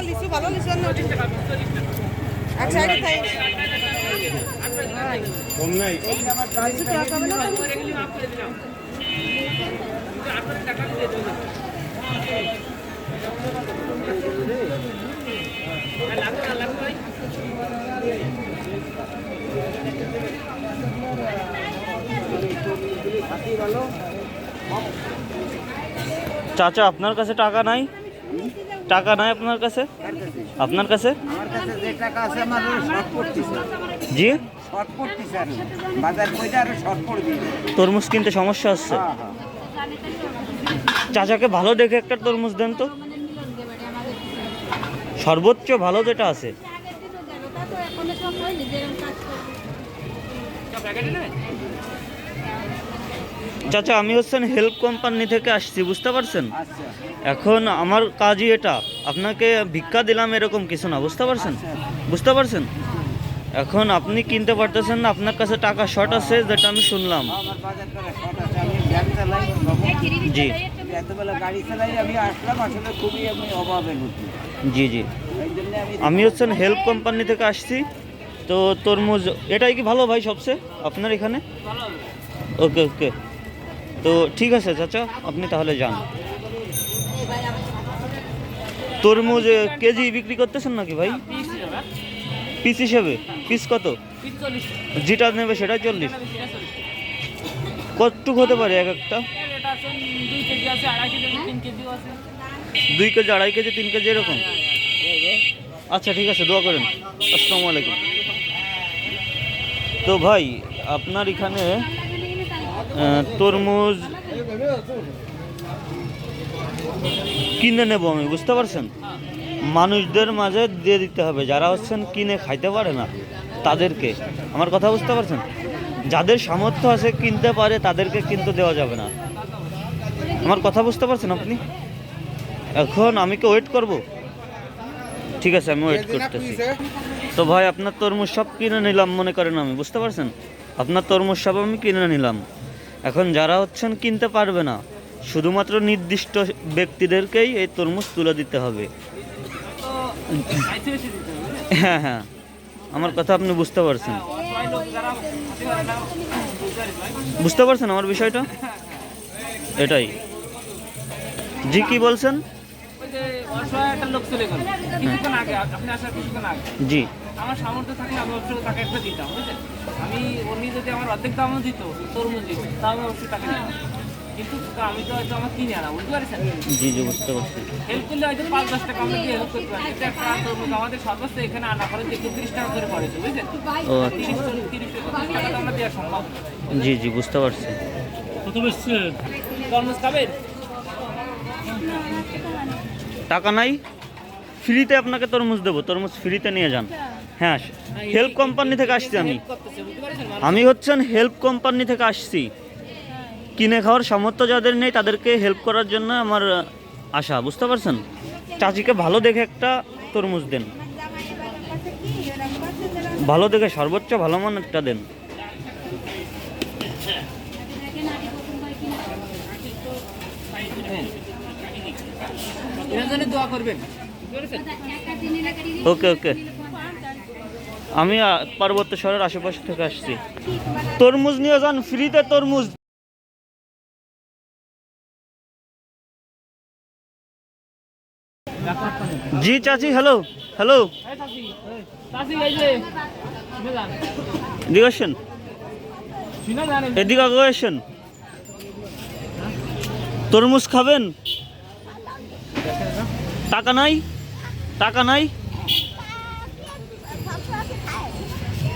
লিচু ভালো লিচু এক সাইডে তাই কম নাই চাচা আপনার কাছে টাকা নাই? টাকা নাই আপনার কাছে? আপনার কাছে আমার কাছে যে টাকা আছে আমার শর্ট পড়তেছে। জি শর্ট পড়তেছে আর বাজার কইটা আর শর্ট পড়বে। তরমুজ কিনতে সমস্যা হচ্ছে। চাচাকে ভালো দেখে একটা তরমুজ দেন তো, সর্বোচ্চ ভালো যেটা আছে। চাচা আমি হচ্ছেন হেল্প কোম্পানি থেকে আসছি, বুঝতে পারছেন? এখন আমার কাজই এটা, আপনাকে ভিক্ষা দিলাম এরকম কিছু না, বুঝতে পারছেন? বুঝতে পারছেন? এখন আপনি কিনতে পারতেছেন না, আপনার কাছে টাকা শর্ট আছে যেটা আমি শুনলাম। আমার বাজার করে শর্ট আছে, আমি ভ্যান চালাই, জি এতবেলা গাড়ি চালাই, আমি আসলাম আসলে খুবই আমি অভাবের মধ্যে। জি জি এই জন্য আমি হচ্ছেন হেল্প কোম্পানি থেকে আসছি। তো তরমুজ এটাই কি ভালো ভাই সবচেয়ে আপনার এখানে? ওকে ওকে, তো ঠিক আছে চাচা, আপনি তাহলে যান। তরমুজ কেজি বিক্রি করতেছেন নাকি ভাই? পিস হিসেবে? পিস কত? যেটা নেবে সেটা 40? কতটুকু হতে পারে এক একটা? 2 কেজি, 2.5 কেজি, 3 কেজি এরকম? আচ্ছা ঠিক আছে, দোয়া করেন। আসসালামু আলাইকুম। তো ভাই আপনার এখানে তরমুজ কিনে নেব আমি, বুঝতে পারছেন? মানুষদের মাঝে দিয়ে দিতে হবে, যারা হচ্ছেন কিনে খাইতে পারে না তাদেরকে। আমার কথা বুঝতে পারছেন? যাদের সামর্থ্য আছে কিনতে পারে তাদেরকে কিন্তু দেওয়া যাবে না। আমার কথা বুঝতে পারছেন আপনি? এখন আমি কি ওয়েট করব? ঠিক আছে, আমি ওয়েট করতেছি। তো ভাই আপনার তরমুজ সব কিনে নিলাম মনে করেন, আমি বুঝতে পারছেন? আপনার তরমুজ সব আমি কিনে নিলাম। এখন যারা হচ্ছেন কিনতে পারবে না, শুধুমাত্র নির্দিষ্ট ব্যক্তিদেরকেই এই তরমুজ তুলে দিতে হবে। হ্যাঁ হ্যাঁ, আমার কথা আপনি বুঝতে পারছেন? বুঝতে পারছেন আমার বিষয়টা? এটাই। জি কি বলছেন? জি আমার সামর্থ্য থাকলে আমি অবশ্যই তাকে একটা দিতাম, বুঝলেন? আমি উনি যদি আমার অর্ধেক দামও দিত তরমুজ দিত, তাও আমি অবশ্যই তাকে দিতাম। কিন্তু আমি তো হয়তো আমার কিনে আনা, বুঝতে পারছেন? জি জি বুঝতে পারছি। হেল্প করলে হয়তো 5-10 টাকা আমরা দিয়ে হেল্প করতে পারি। এটা একটা তরমুজ আমাদের সর্বোচ্চ এখানে আনা করে 30 টাকা করে পড়েছে, বুঝলেন? ও 30 টাকা তো আমরা দেওয়া সম্ভব। জি জি বুঝতে পারছি। তরমুজ খাবেন? টাকা নাই, ফ্রিতে আপনাকে তরমুজ দেবো, তরমুজ ফ্রিতে নিয়ে যান। হ্যাঁ, হেল্প কোম্পানি থেকে আসছি আমি। আমি হচ্ছেন হেল্প কোম্পানি থেকে আসছি। কিনে খাওয়ার সামর্থ্য যাদের নেই তাদেরকে হেল্প করার জন্য আমার আশা, বুঝতে পারছেন? চাচিকে ভালো দেখে একটা তরমুজ দেন, ভালো দেখে সর্বোচ্চ ভালো মানেরটা দেন। এর জন্য দোয়া করবেন। ওকে ওকে, আমি পার্বত্য শহরের আশেপাশে থেকে আসছি। তরমুজ নিয়ে যান, ফ্রিতে তরমুজ। জি চাচি, হ্যালো হ্যালো, এদিকে আসেন, এদিকে আগে আসেন। তরমুজ খাবেন? টাকা নাই? টাকা নাই?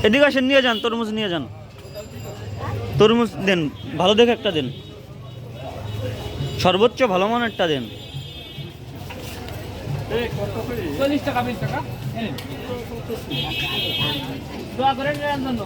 এদিকে আসেন, নিয়ে যান, তরমুজ নিয়ে যান। তরমুজ দেন, ভালো দেখে একটা দেন, সর্বোচ্চ ভালো মানেরটা দেন। 40 টাকা 20 টাকা দোয়া করেন এর জন্য।